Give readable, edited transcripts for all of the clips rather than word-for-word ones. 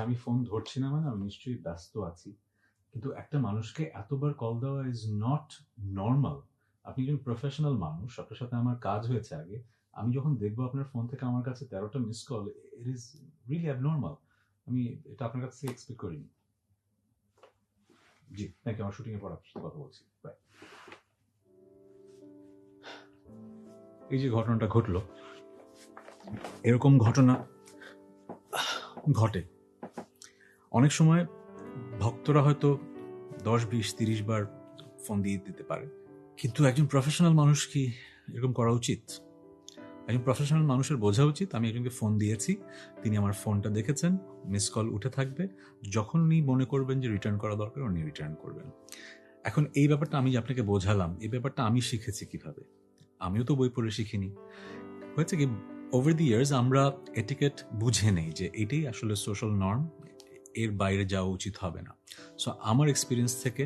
আমি ফোন ধরছি না মানে আমি নিশ্চয়ই ব্যস্ত আছি। কিন্তু একটা মানুষকে এতবার কল দেওয়া ইজ নট নরমাল। আপনি একজন প্রফেশনাল মানুষ, আপনার সাথে আমার কাজ হয়েছে আগে। আমি যখন দেখবো আপনার ফোন থেকে আমার কাছে 13টা miss call, it is really abnormal. আমি এটা আপনার কাছ থেকে এক্সপেক্ট করিনি। জি, থ্যাংক ইউ। আমার শুটিং এর পর আপনার সাথে কথা বলছি। বাই। এই যে ঘটনাটা ঘটলো, এরকম ঘটনা ঘটে অনেক সময়। ভক্তরা হয়তো 10, 20, 30 বার ফোন দিয়ে দিতে পারে, কিন্তু একজন প্রফেশনাল মানুষ কি এরকম করা উচিত? একজন প্রফেশনাল মানুষের বোঝা উচিত আমি একজনকে ফোন দিয়েছি, তিনি আমার ফোনটা দেখেছেন, মিস কল উঠে থাকবে, যখন উনি মনে করবেন যে রিটার্ন করা দরকার উনি রিটার্ন করবেন। এখন এই ব্যাপারটা আমি যে আপনাকে বোঝালাম, এই ব্যাপারটা আমি শিখেছি কিভাবে? আমিও তো বই পড়ে শিখিনি। হয়েছে কি, ওভার দি ইয়ার্স আমরা এটিকেট বুঝে নেই যে এটাই আসলে সোশ্যাল নর্ম, এর বাইরে যাওয়া উচিত হবে না। সো আমার এক্সপিরিয়েন্স থেকে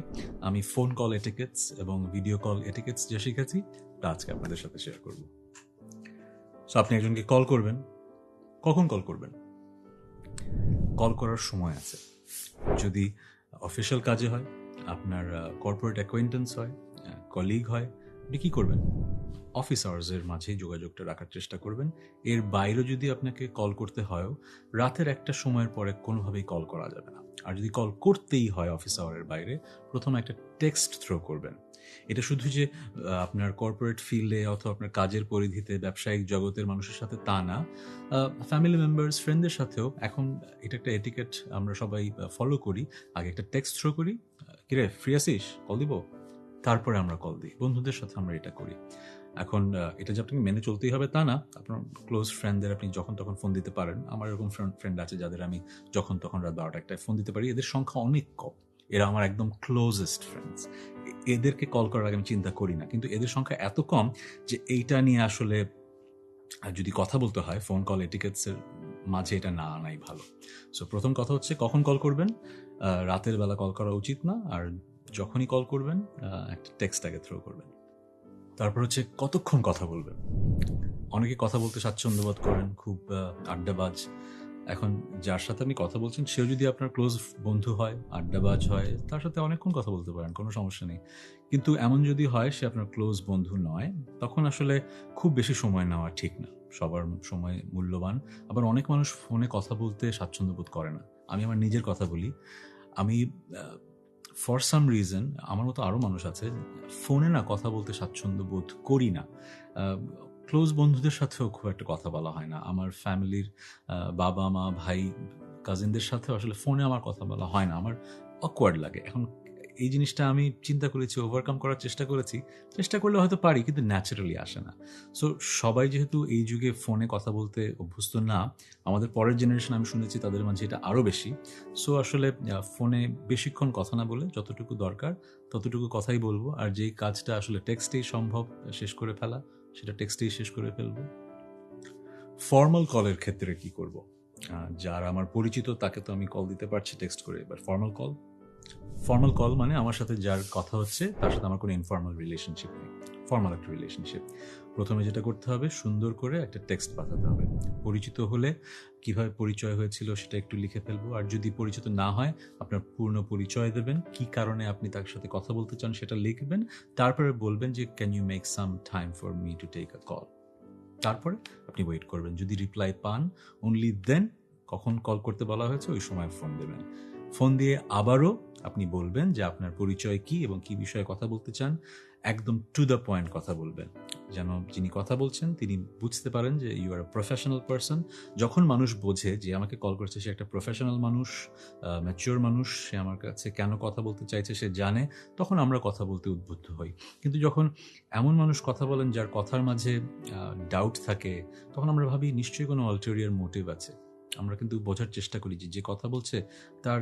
আমি ফোন কল এটিকেটস এবং ভিডিও কল এটিকেটস যে শিখেছি তা আজকে আপনাদের সাথে শেয়ার করব। সো আপনি একজনকে কল করবেন, কখন কল করবেন? কল করার সময় আছে। যদি অফিসিয়াল কাজে হয়, আপনার কর্পোরেট অ্যাকোয়েন্টেন্স হয়, কলিগ হয়, আপনি কী করবেন? অফিস আওয়ার্সের মাঝেই যোগাযোগটা রাখার চেষ্টা করবেন। এর বাইরে যদি আপনাকে কল করতে হয়ও, রাতের একটা সময়ের পরে কোনোভাবেই কল করা যাবে না। আর যদি কল করতেই হয় অফিস আওয়ারের বাইরে, প্রথমে একটা টেক্সট থ্রো করবেন। এটা শুধু যে আপনার কর্পোরেট ফিল্ডে অথবা আপনার কাজের পরিধিতে ব্যবসায়িক জগতের মানুষের সাথে তা না, ফ্যামিলি মেম্বার্স, ফ্রেন্ডদের সাথেও এখন এটা একটা এটিকেট আমরা সবাই ফলো করি। আগে একটা টেক্সট থ্রো করি, কিরে ফ্রি আছিস, কল দিব, তারপরে আমরা কল দিই। বন্ধুদের সাথে আমরা এটা করি। এখন এটা যে আপনাকে মেনে চলতেই হবে তা না। আপনার ক্লোজ ফ্রেন্ডদের আপনি যখন তখন ফোন দিতে পারেন। আমার এরকম ফ্রেন্ড আছে যাদের আমি যখন তখন রাত 12টা-1টায় ফোন দিতে পারি। এদের সংখ্যা অনেক কম। এরা আমার একদম ক্লোজেস্ট ফ্রেন্ডস। এদেরকে কল করার আগে আমি চিন্তা করি না, কিন্তু এদের সংখ্যা এত কম যে এইটা নিয়ে আসলে যদি কথা বলতে হয় ফোন কল এটিকেটসের মাঝে এটা না আনাই ভালো। সো প্রথম কথা হচ্ছে কখন কল করবেন। রাতের বেলা কল করা উচিত না। আর যখনই কল করবেন একটা টেক্সট আগে থ্রো করবেন। তারপর হচ্ছে কতক্ষণ কথা বলবেন। অনেকে কথা বলতে স্বাচ্ছন্দ্য বোধ করেন, খুব আড্ডাবাজ। এখন যার সাথে আপনি কথা বলছেন সেও যদি আপনার ক্লোজ বন্ধু হয়, আড্ডাবাজ হয়, তার সাথে অনেকক্ষণ কথা বলতে পারেন, কোনো সমস্যা নেই। কিন্তু এমন যদি হয় সে আপনার ক্লোজ বন্ধু নয়, তখন আসলে খুব বেশি সময় নেওয়া ঠিক না। সবার সময় মূল্যবান। আবার অনেক মানুষ ফোনে কথা বলতে স্বাচ্ছন্দ্য বোধ করে না। আমি আমার নিজের কথা বলি। আমি ফর সাম রিজন, আমার মতো আরও মানুষ আছে, ফোনে না কথা বলতে স্বাচ্ছন্দ্য বোধ করি না। ক্লোজ বন্ধুদের সাথেও খুব একটা কথা বলা হয় না। আমার ফ্যামিলির বাবা মা ভাই কাজিনদের সাথেও আসলে ফোনে আমার কথা বলা হয় না, আমার অকওয়ার্ড লাগে। এখন এই জিনিসটা আমি চিন্তা করেছি, ওভারকাম করার চেষ্টা করেছি। চেষ্টা করলে হয়তো পারি, কিন্তু ন্যাচারালি আসে না। সো সবাই যেহেতু এই যুগে ফোনে কথা বলতে অভ্যস্ত না, আমাদের পরের জেনারেশন আমি শুনেছি তাদের মাঝে এটা আরও বেশি। সো আসলে ফোনে বেশিক্ষণ কথা না বলে যতটুকু দরকার ততটুকু কথাই বলবো। আর যেই কাজটা আসলে টেক্সটেই সম্ভব শেষ করে ফেলা, সেটা টেক্সটেই শেষ করে ফেলবো। ফর্মাল কলের ক্ষেত্রে কি করব? যারা আমার পরিচিত তাকে তো আমি কল দিতে পারছি টেক্সট করে। এবার ফর্মাল কল মানে আমার সাথে যার কথা হচ্ছে তার সাথে আমার কোনো ইনফর্মাল রিলেশনশিপ নেই, ফর্মাল একটা রিলেশনশিপ। প্রথমে যেটা করতে হবে, সুন্দর করে একটা টেক্সট পাঠাতে হবে। পরিচিত হলে কিভাবে পরিচয় হয়েছিল সেটা একটু লিখে ফেলবো। আর যদি পরিচিত না হয়, আপনার পূর্ণ পরিচয় দেবেন, কি কারণে আপনি তার সাথে কথা বলতে চান সেটা লিখবেন। তারপরে বলবেন যে can you make some time for me to take a call. তারপরে আপনি ওয়েট করবেন। যদি রিপ্লাই পান, অনলি দেন, কখন কল করতে বলা হয়েছে ওই সময় ফোন দেবেন। ফোন দিয়ে আবারও আপনি বলবেন যে আপনার পরিচয় কি এবং কি বিষয়ে কথা বলতে চান। একদম টু দ্য পয়েন্ট কথা বলবেন, যেন যিনি কথা বলছেন তিনি বুঝতে পারেন যে you are a professional person. যখন মানুষ বোঝে যে আমাকে কল করছে সে একটা প্রফেশনাল মানুষ, ম্যাচিওর মানুষ, সে আমার কাছে কেন কথা বলতে চাইছে সে জানে, তখন আমরা কথা বলতে উদ্বুদ্ধ হই। কিন্তু যখন এমন মানুষ কথা বলেন যার কথার মাঝে ডাউট থাকে, তখন আমরা ভাবি নিশ্চয়ই কোনো আলটেরিয়ার মোটিভ আছে। আমরা কিন্তু বোঝার চেষ্টা করি যে যে কথা বলছে তার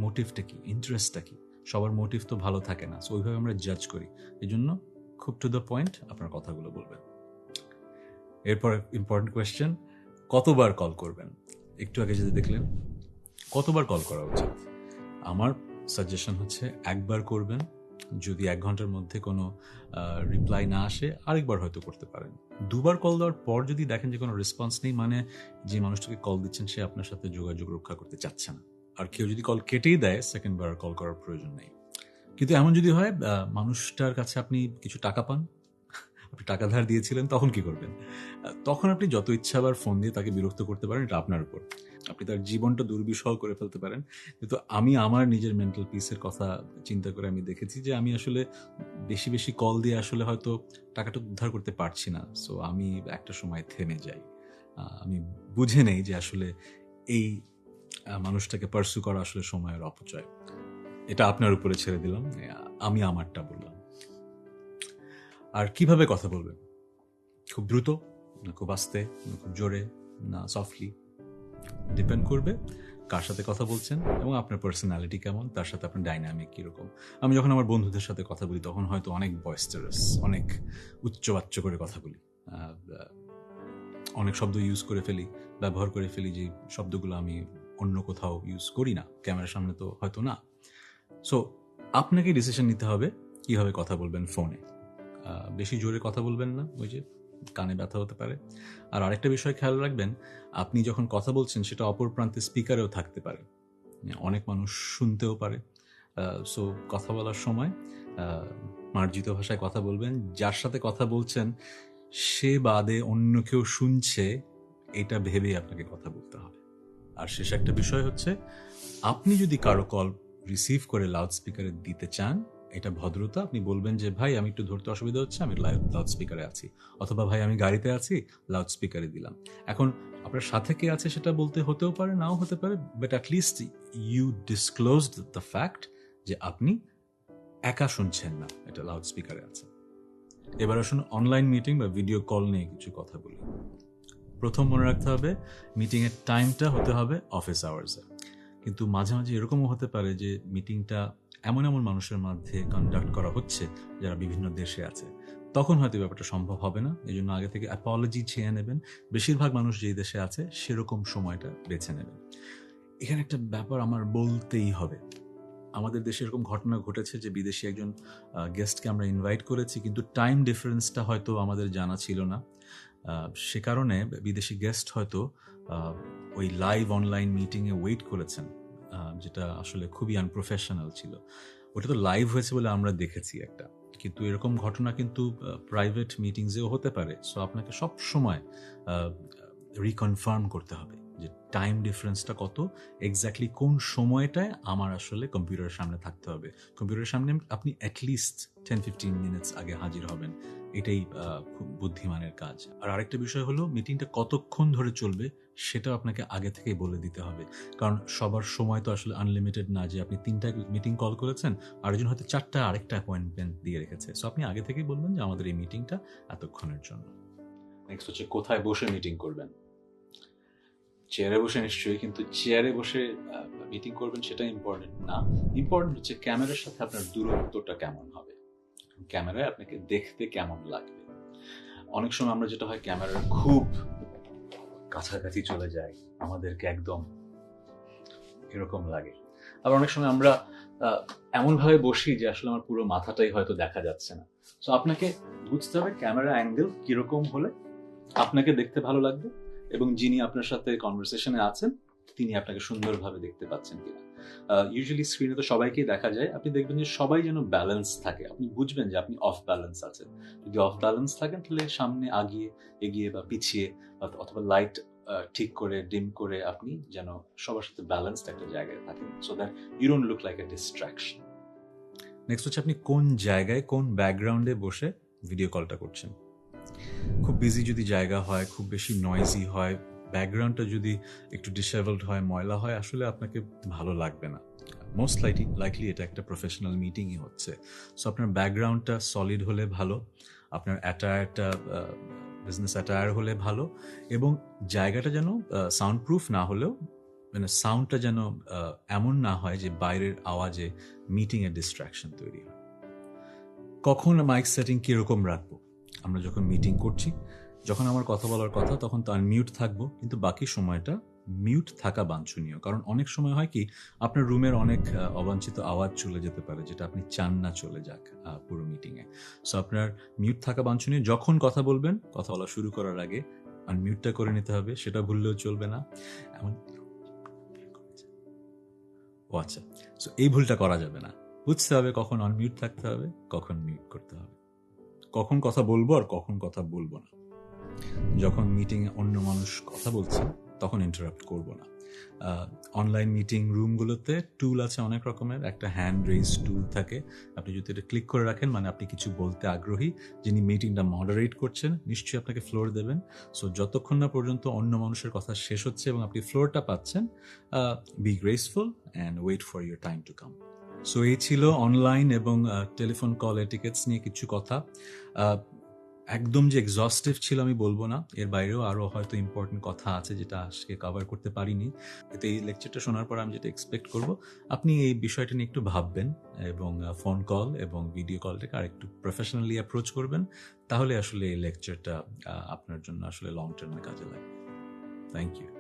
মোটিভটা কি, ইন্টারেস্টটা কি। সবার মোটিভ তো ভালো থাকে না, সো ওইভাবে আমরা জাজ করি। এই জন্য খুব টু দ্য পয়েন্ট আপনার কথাগুলো বলবেন। এরপর ইম্পর্টেন্ট কোয়েশ্চেন, কতবার কল করবেন? একটু আগে যদি দেখলেন, কতবার কল করা উচিত? আমার সাজেশন হচ্ছে একবার করবেন, যদি 1 ঘন্টার মধ্যে কোনো রিপ্লাই না আসে আরেকবার হয়তো করতে পারেন। 2 বার কল দেওয়ার পর যদি দেখেন যে কোনো রেসপন্স নেই, মানে যে মানুষটাকে কল দিচ্ছেন সে আপনার সাথে যোগাযোগ রক্ষা করতে চাচ্ছে না। আর কেউ যদি কল কেটেই দেয়, সেকেন্ড বার কল করার প্রয়োজন নেই। কিন্তু এমন যদি হয় মানুষটার কাছে আপনি কিছু টাকা পান, আপনি টাকা ধার দিয়েছিলেন, তখন কি করবেন? তখন আপনি যত ইচ্ছা আবার ফোন দিয়ে তাকে বিরক্ত করতে পারেন, এটা আপনার উপর। আপনি তার জীবনটা দুর্বিষহ করে ফেলতে পারেন। কিন্তু আমি আমার নিজের মেন্টাল পিসের কথা চিন্তা করে আমি দেখেছি যে আমি আসলে বেশি বেশি কল দিয়ে আসলে হয়তো টাকাটা উদ্ধার করতে পারছি না। সো আমি একটা সময় থেমে যাই। আমি বুঝে নেই যে আসলে এই মানুষটাকে পার্সু করা আসলে সময়ের অপচয়। এটা আপনার উপরে ছেড়ে দিলাম, আমি আমারটা বললাম। আর কিভাবে কথা বলবেন? খুব দ্রুত না খুব আস্তে না খুব জোরে না সফটলি, ডিপেন্ড করবে কার সাথে কথা বলছেন এবং আপনার পার্সোনালিটি কেমন, তার সাথে আপনার ডাইনামিক কীরকম। আমি যখন আমার বন্ধুদের সাথে কথা বলি তখন হয়তো অনেক বয়েস্টারাস, অনেক উচ্চবাচ্য করে কথা বলি, অনেক শব্দ ইউজ করে ফেলি, ব্যবহার করে ফেলি যে শব্দগুলো আমি অন্য কোথাও ইউজ করি না, ক্যামেরার সামনে তো হয়তো না। সো আপনাকে ডিসিশন নিতে হবে কীভাবে কথা বলবেন ফোনে। বেশি জোরে কথা বলবেন না, ওই যে কানে ব্যথা হতে পারে। আর আরেকটা বিষয় খেয়াল রাখবেন, আপনি যখন কথা বলছেন সেটা অপর প্রান্তে স্পিকারেও থাকতে পারে, অনেক মানুষ শুনতেও পারে। সো কথা বলার সময় মার্জিত ভাষায় কথা বলবেন, যার সাথে কথা বলছেন সে বাদে অন্য কেউ শুনছে এটা ভেবেই আপনাকে কথা বলতে হবে। আর শেষ একটা বিষয় হচ্ছে, আপনি যদি কারো কল রিসিভ করে লাউড স্পিকারে দিতে চান, এটা ভদ্রতা, আপনি বলবেন যে ভাই আমি একটু ধরতে অসুবিধা হচ্ছে, আমি লাউড স্পিকারে আছি, অথবা ভাই আমি গাড়িতে আছি, লাউড স্পিকারে দিলাম। এখন আপনার সাথে কে আছে সেটা বলতে হতেও পারে, নাও হতে পারে, but at least you disclosed the fact যে আপনি একা শুনছেন না, এটা লাউড স্পিকারে আছে। এবার আসুন অনলাইন মিটিং বা ভিডিও কল নিয়ে কিছু কথা বলি। প্রথম মনে রাখতে হবে, মিটিংয়ের টাইমটা হতে হবে অফিস আওয়ার্সে। কিন্তু মাঝে মাঝে এরকমও হতে পারে যে মিটিংটা এমন এমন মানুষের মধ্যে কন্ডাক্ট করা হচ্ছে যারা বিভিন্ন দেশে আছে, তখন হয়তো ব্যাপারটা সম্ভব হবে না। এই জন্য আগে থেকে অ্যাপোলজি চেয়ে নেবেন, বেশিরভাগ মানুষ যেই দেশে আছে সেরকম সময়টা বেছে নেবেন। এখানে একটা ব্যাপার আমার বলতেই হবে, আমাদের দেশে এরকম ঘটনা ঘটেছে যে বিদেশি একজন গেস্টকে আমরা ইনভাইট করেছি, কিন্তু টাইম ডিফারেন্সটা হয়তো আমাদের জানা ছিল না। সে কারণে বিদেশি গেস্ট হয়তো ওই লাইভ অনলাইন মিটিংয়ে ওয়েট করেছেন, যেটা আসলে খুবই আনপ্রফেশনাল ছিল। ওটা তো লাইভ হয়েছে বলে আমরা দেখেছি একটা, কিন্তু এরকম ঘটনা কিন্তু প্রাইভেট মিটিংসেও হতে পারে। সো আপনাকে সব সময় রিকনফার্ম করতে হবে যে টাইম ডিফারেন্সটা কত, এক্স্যাক্টলি কোন সময়টায় আমার আসলে কম্পিউটারের সামনে থাকতে হবে। কম্পিউটারের সামনে আপনি অ্যাটলিস্ট 10-15 মিনিটস আগে হাজির হবেন, এটাই খুব বুদ্ধিমানের কাজ। আর আরেকটা বিষয় হলো, মিটিংটা কতক্ষণ ধরে চলবে সেটাও আপনাকে আগে থেকেই বলে দিতে হবে, কারণ সবার সময় তো আসলে আনলিমিটেড না, যে আপনি 3টা মিটিং কল করেছেন, আরেকজন হয়তো 4টা আরেকটা অ্যাপয়েন্টমেন্ট দিয়ে রেখেছে। সো আপনি আগে থেকেই বলবেন যে আমাদের এই মিটিংটা এতক্ষণের জন্য। নেক্সট হচ্ছে কোথায় বসে মিটিং করবেন। চেয়ারে বসে নিশ্চয়ই, কিন্তু চেয়ারে বসে মিটিং করবেন সেটা ইম্পর্টেন্ট না। ইম্পর্টেন্ট হচ্ছে ক্যামেরার সাথে আপনার দূরত্বটা কেমন হবে, ক্যামেরায় আপনাকে দেখতে কেমন লাগবে। অনেক সময় আমরা যেটা হয়, ক্যামেরার খুব কাছাকাছি চলে যায়, আমাদেরকে একদম এরকম লাগে। আবার অনেক সময় আমরা এমনভাবে বসি যে আসলে আমার পুরো মাথাটাই হয়তো দেখা যাচ্ছে না। সো আপনাকে বুঝতে হবে ক্যামেরা অ্যাঙ্গেল কিরকম হলে আপনাকে দেখতে ভালো লাগবে এবং যিনি আপনার সাথে কনভারসেশনে আছেন তিনি আপনাকে সুন্দরভাবে দেখতে পাচ্ছেন কিনা। ইউজুয়ালি স্ক্রিনে তো সবাইকেই দেখা যায়, আপনি দেখবেন যে সবাই যেন ব্যালেন্স থাকে, আপনি বুঝবেন যে আপনি অফ ব্যালেন্স আছেন। যদি অফ ব্যালেন্স থাকেন তাহলে সামনে এগিয়ে বা পিছিয়ে অথবা লাইট ঠিক করে ডিম করে আপনি যেন সবার সাথে ব্যালেন্সড একটা জায়গায় থাকেন, so that you don't look like a distraction. Next হচ্ছে আপনি কোন জায়গায় কোন ব্যাকগ্রাউন্ডে বসে ভিডিও কলটা করছেন। খুব বিজি যদি জায়গা হয়, খুব বেশি নয়েজি হয়, ব্যাকগ্রাউন্ডটা যদি একটু ডিসেবলড হয়, ময়লা হয়, আসলে আপনাকে ভালো লাগবে না। মোস্ট লাইকলি এটা একটা প্রফেশনাল মিটিংই হচ্ছে। সো আপনার ব্যাকগ্রাউন্ডটা সলিড হলে ভালো, আপনার অ্যাটায়ারটা বিজনেস অ্যাটায়ার হলে ভালো, এবং জায়গাটা যেন সাউন্ড প্রুফ না হলেও মানে সাউন্ডটা যেন এমন না হয় যে বাইরের আওয়াজে মিটিংয়ের ডিস্ট্রাকশন তৈরি হয়। কখন মাইক সেটিং কীরকম রাখবো? আমরা যখন মিটিং করছি, যখন আমার কথা বলার কথা তখন তো আনমিউট থাকবো, কিন্তু বাকি সময়টা মিউট থাকা বাঞ্ছনীয়। কারণ অনেক সময় হয় কি, আপনার রুমের অনেক অবাঞ্ছিত আওয়াজ চলে যেতে পারে, যেটা আপনি চান না চলে যাক পুরো মিটিংয়ে। সো আপনার মিউট থাকা বাঞ্ছনীয়। যখন কথা বলবেন, কথা বলা শুরু করার আগে আনমিউটটা করে নিতে হবে, সেটা ভুললেও চলবে না। এমন ও আচ্ছা, সো এই ভুলটা করা যাবে না। বুঝতে হবে কখন আনমিউট থাকতে হবে, কখন মিউট করতে হবে, কখন কথা বলবো আর কখন কথা বলবো না। যখন মিটিংয়ে অন্য মানুষ কথা বলছে তখন ইন্টারাপ্ট করব না। অনলাইন মিটিং রুমগুলোতে টুল আছে অনেক রকমের। একটা হ্যান্ড রেইজ টুল থাকে, আপনি যদি এটা ক্লিক করে রাখেন মানে আপনি কিছু বলতে আগ্রহী। যিনি মিটিংটা মডারেট করছেন নিশ্চয়ই আপনাকে ফ্লোর দেবেন। সো যতক্ষণ না পর্যন্ত অন্য মানুষের কথা শেষ হচ্ছে এবং আপনি ফ্লোরটা পাচ্ছেন, be graceful and wait for your time to come. So এই ছিল অনলাইন এবং টেলিফোন কল এটিকেটস নিয়ে কিছু কথা। একদম যে এক্সস্টিভ ছিল আমি বলবো না, এর বাইরেও আরও হয়তো ইম্পর্টেন্ট কথা আছে যেটা আজকে কভার করতে পারিনি। এতে এই লেকচারটা শোনার পর আমি যেটা এক্সপেক্ট করব, আপনি এই বিষয়টা নিয়ে একটু ভাববেন এবং ফোন কল এবং ভিডিও কলটাকে আর একটু প্রফেশনালি অ্যাপ্রোচ করবেন। তাহলে আসলে এই লেকচারটা আপনার জন্য আসলে লং টার্মে কাজে লাগবে। Thank you.